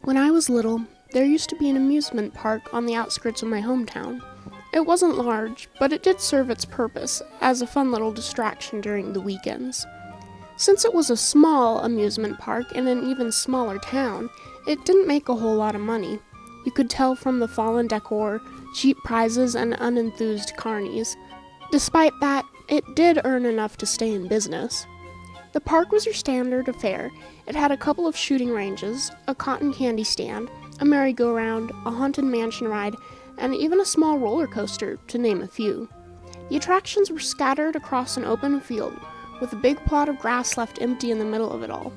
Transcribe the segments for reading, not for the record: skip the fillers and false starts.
When I was little, there used to be an amusement park on the outskirts of my hometown. It wasn't large, but it did serve its purpose as a fun little distraction during the weekends. Since it was a small amusement park in an even smaller town, it didn't make a whole lot of money. You could tell from the fallen decor, cheap prizes, and unenthused carnies. Despite that, it did earn enough to stay in business. The park was your standard affair. It had a couple of shooting ranges, a cotton candy stand, a merry-go-round, a haunted mansion ride, and even a small roller coaster, to name a few. The attractions were scattered across an open field, with a big plot of grass left empty in the middle of it all.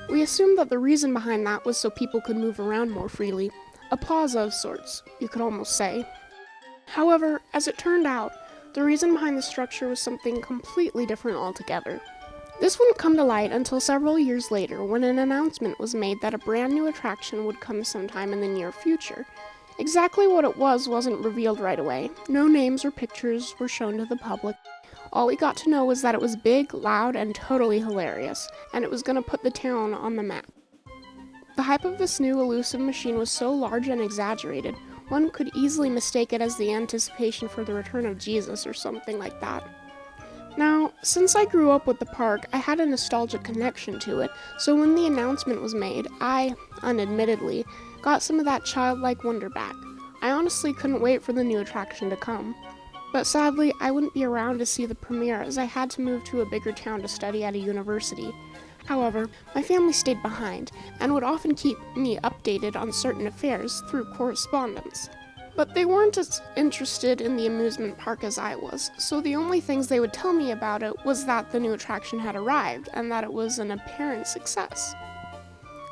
We assumed that the reason behind that was so people could move around more freely, a plaza of sorts, you could almost say. However, as it turned out, the reason behind the structure was something completely different altogether. This wouldn't come to light until several years later when an announcement was made that a brand new attraction would come sometime in the near future. Exactly what it wasn't revealed right away. No names or pictures were shown to the public. All we got to know was that it was big, loud, and totally hilarious, and it was going to put the town on the map. The hype of this new elusive machine was so large and exaggerated, one could easily mistake it as the anticipation for the return of Jesus or something like that. Now, since I grew up with the park, I had a nostalgic connection to it, so when the announcement was made, I, unadmittedly, got some of that childlike wonder back. I honestly couldn't wait for the new attraction to come. But sadly, I wouldn't be around to see the premiere as I had to move to a bigger town to study at a university. However, my family stayed behind, and would often keep me updated on certain affairs through correspondence. But they weren't as interested in the amusement park as I was, so the only things they would tell me about it was that the new attraction had arrived, and that it was an apparent success.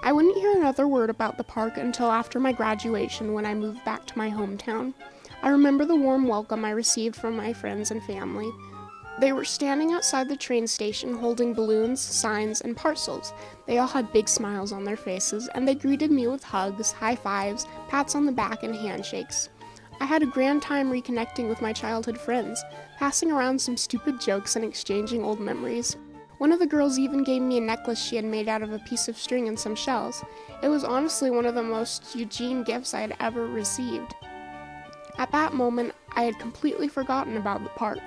I wouldn't hear another word about the park until after my graduation when I moved back to my hometown. I remember the warm welcome I received from my friends and family. They were standing outside the train station holding balloons, signs, and parcels. They all had big smiles on their faces, and they greeted me with hugs, high fives, pats on the back, and handshakes. I had a grand time reconnecting with my childhood friends, passing around some stupid jokes and exchanging old memories. One of the girls even gave me a necklace she had made out of a piece of string and some shells. It was honestly one of the most Eugene gifts I had ever received. At that moment, I had completely forgotten about the park.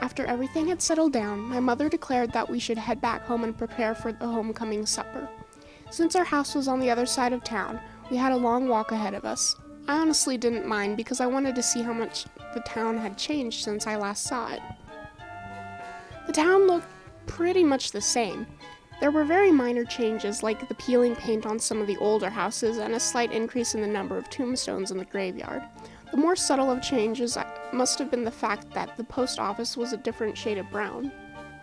After everything had settled down, my mother declared that we should head back home and prepare for the homecoming supper. Since our house was on the other side of town, we had a long walk ahead of us. I honestly didn't mind because I wanted to see how much the town had changed since I last saw it. The town looked pretty much the same. There were very minor changes like the peeling paint on some of the older houses and a slight increase in the number of tombstones in the graveyard. The more subtle of changes must have been the fact that the post office was a different shade of brown.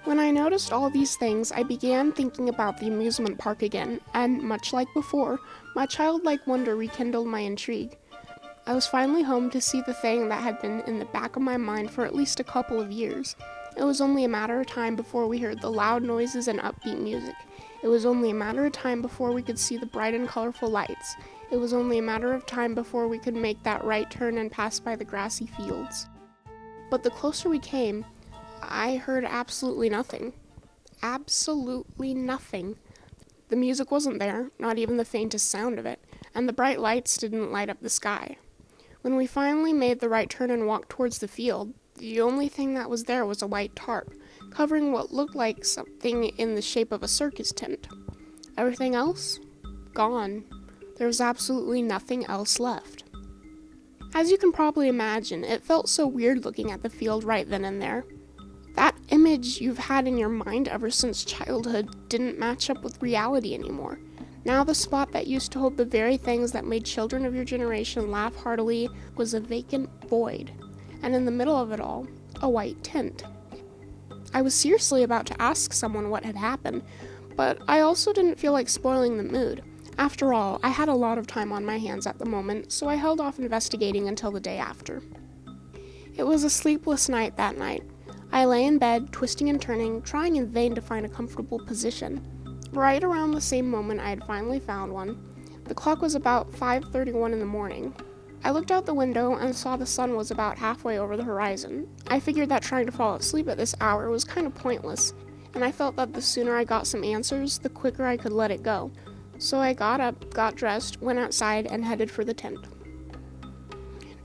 When I noticed all these things, I began thinking about the amusement park again, and much like before, my childlike wonder rekindled my intrigue. I was finally home to see the thing that had been in the back of my mind for at least a couple of years. It was only a matter of time before we heard the loud noises and upbeat music. It was only a matter of time before we could see the bright and colorful lights. It was only a matter of time before we could make that right turn and pass by the grassy fields. But the closer we came, I heard absolutely nothing. Absolutely nothing. The music wasn't there, not even the faintest sound of it, and the bright lights didn't light up the sky. When we finally made the right turn and walked towards the field, the only thing that was there was a white tarp, covering what looked like something in the shape of a circus tent. Everything else? Gone. There was absolutely nothing else left. As you can probably imagine, it felt so weird looking at the field right then and there. That image you've had in your mind ever since childhood didn't match up with reality anymore. Now the spot that used to hold the very things that made children of your generation laugh heartily was a vacant void, and in the middle of it all, a white tent. I was seriously about to ask someone what had happened, but I also didn't feel like spoiling the mood. After all, I had a lot of time on my hands at the moment, so I held off investigating until the day after. It was a sleepless night that night. I lay in bed, twisting and turning, trying in vain to find a comfortable position. Right around the same moment I had finally found one, the clock was about 5:31 in the morning. I looked out the window and saw the sun was about halfway over the horizon. I figured that trying to fall asleep at this hour was kind of pointless, and I felt that the sooner I got some answers, the quicker I could let it go. So I got up, got dressed, went outside, and headed for the tent.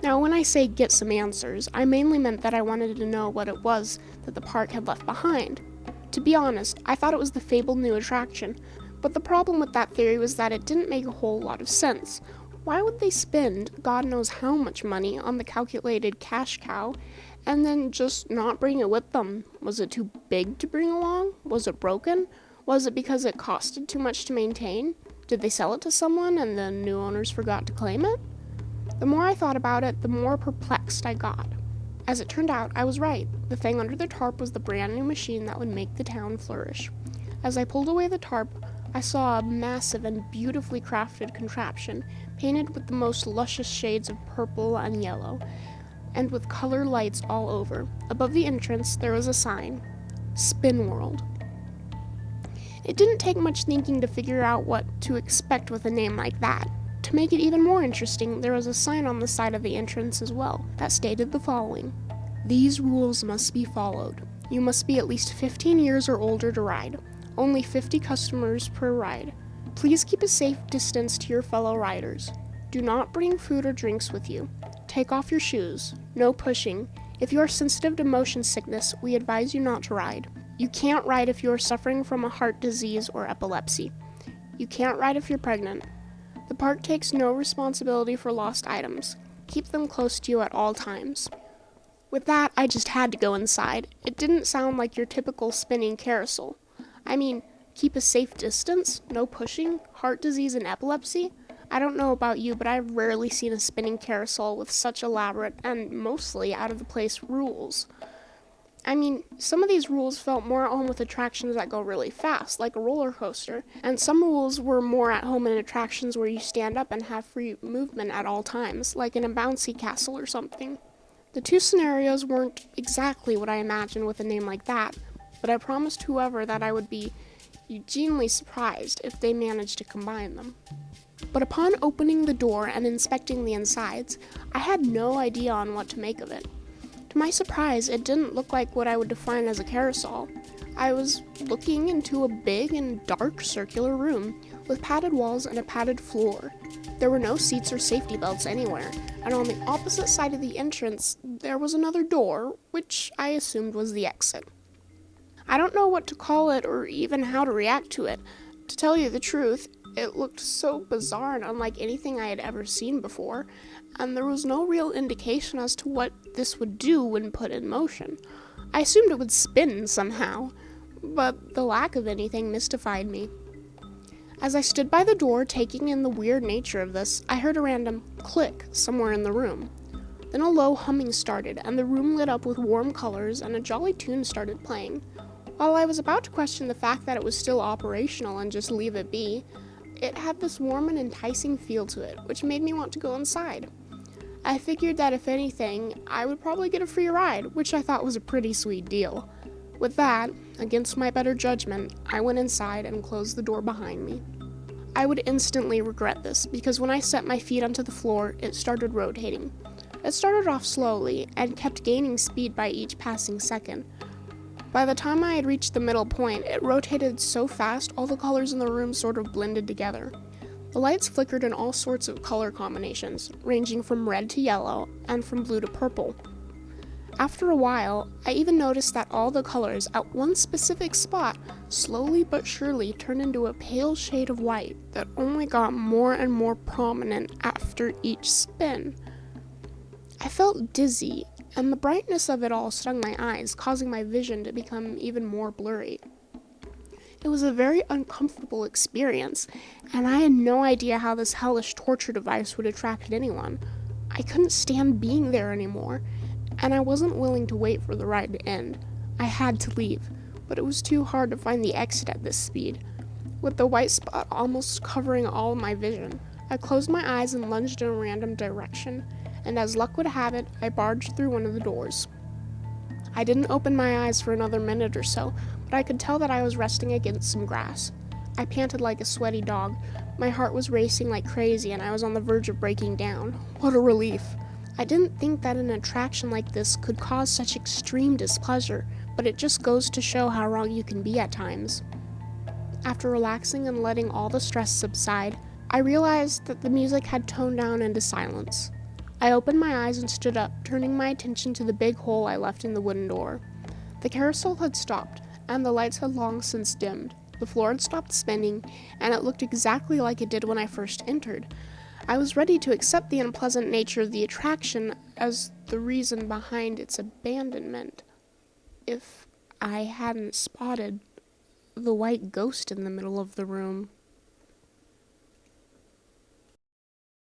Now, when I say get some answers, I mainly meant that I wanted to know what it was that the park had left behind. To be honest, I thought it was the fabled new attraction, but the problem with that theory was that it didn't make a whole lot of sense. Why would they spend God knows how much money on the calculated cash cow and then just not bring it with them? Was it too big to bring along? Was it broken? Was it because it costed too much to maintain? Did they sell it to someone and the new owners forgot to claim it? The more I thought about it, the more perplexed I got. As it turned out, I was right. The thing under the tarp was the brand new machine that would make the town flourish. As I pulled away the tarp, I saw a massive and beautifully crafted contraption, painted with the most luscious shades of purple and yellow, and with color lights all over. Above the entrance, there was a sign, Spinworld. It didn't take much thinking to figure out what to expect with a name like that. To make it even more interesting, there was a sign on the side of the entrance as well that stated the following: "These rules must be followed. You must be at least 15 years or older to ride. Only 50 customers per ride. Please keep a safe distance to your fellow riders. Do not bring food or drinks with you. Take off your shoes. No pushing. If you are sensitive to motion sickness, we advise you not to ride. You can't ride if you are suffering from a heart disease or epilepsy. You can't ride if you're pregnant. The park takes no responsibility for lost items. Keep them close to you at all times." With that, I just had to go inside. It didn't sound like your typical spinning carousel. I mean, keep a safe distance, no pushing, heart disease and epilepsy? I don't know about you, but I've rarely seen a spinning carousel with such elaborate and mostly out-of-the-place rules. I mean, some of these rules felt more at home with attractions that go really fast, like a roller coaster, and some rules were more at home in attractions where you stand up and have free movement at all times, like in a bouncy castle or something. The two scenarios weren't exactly what I imagined with a name like that, but I promised whoever that I would be genuinely surprised if they managed to combine them. But upon opening the door and inspecting the insides, I had no idea on what to make of it. To my surprise, it didn't look like what I would define as a carousel. I was looking into a big and dark circular room with padded walls and a padded floor. There were no seats or safety belts anywhere, and on the opposite side of the entrance, there was another door, which I assumed was the exit. I don't know what to call it or even how to react to it. To tell you the truth, it looked so bizarre and unlike anything I had ever seen before, and there was no real indication as to what this would do when put in motion. I assumed it would spin somehow, but the lack of anything mystified me. As I stood by the door taking in the weird nature of this, I heard a random click somewhere in the room. Then a low humming started, and the room lit up with warm colors, and a jolly tune started playing. While I was about to question the fact that it was still operational and just leave it be, it had this warm and enticing feel to it, which made me want to go inside. I figured that if anything, I would probably get a free ride, which I thought was a pretty sweet deal. With that, against my better judgment, I went inside and closed the door behind me. I would instantly regret this, because when I set my feet onto the floor, it started rotating. It started off slowly, and kept gaining speed by each passing second. By the time I had reached the middle point, it rotated so fast all the colors in the room sort of blended together. The lights flickered in all sorts of color combinations, ranging from red to yellow, and from blue to purple. After a while, I even noticed that all the colors at one specific spot slowly but surely turned into a pale shade of white that only got more and more prominent after each spin. I felt dizzy, and the brightness of it all stung my eyes, causing my vision to become even more blurry. It was a very uncomfortable experience, and I had no idea how this hellish torture device would attract anyone. I couldn't stand being there anymore, and I wasn't willing to wait for the ride to end. I had to leave, but it was too hard to find the exit at this speed. With the white spot almost covering all of my vision, I closed my eyes and lunged in a random direction, and as luck would have it, I barged through one of the doors. I didn't open my eyes for another minute or so, but I could tell that I was resting against some grass. I panted like a sweaty dog. My heart was racing like crazy, and I was on the verge of breaking down. What a relief! I didn't think that an attraction like this could cause such extreme displeasure, but it just goes to show how wrong you can be at times. After relaxing and letting all the stress subside, I realized that the music had toned down into silence. I opened my eyes and stood up, turning my attention to the big hole I left in the wooden door. The carousel had stopped, and the lights had long since dimmed. The floor had stopped spinning, and it looked exactly like it did when I first entered. I was ready to accept the unpleasant nature of the attraction as the reason behind its abandonment, if I hadn't spotted the white ghost in the middle of the room.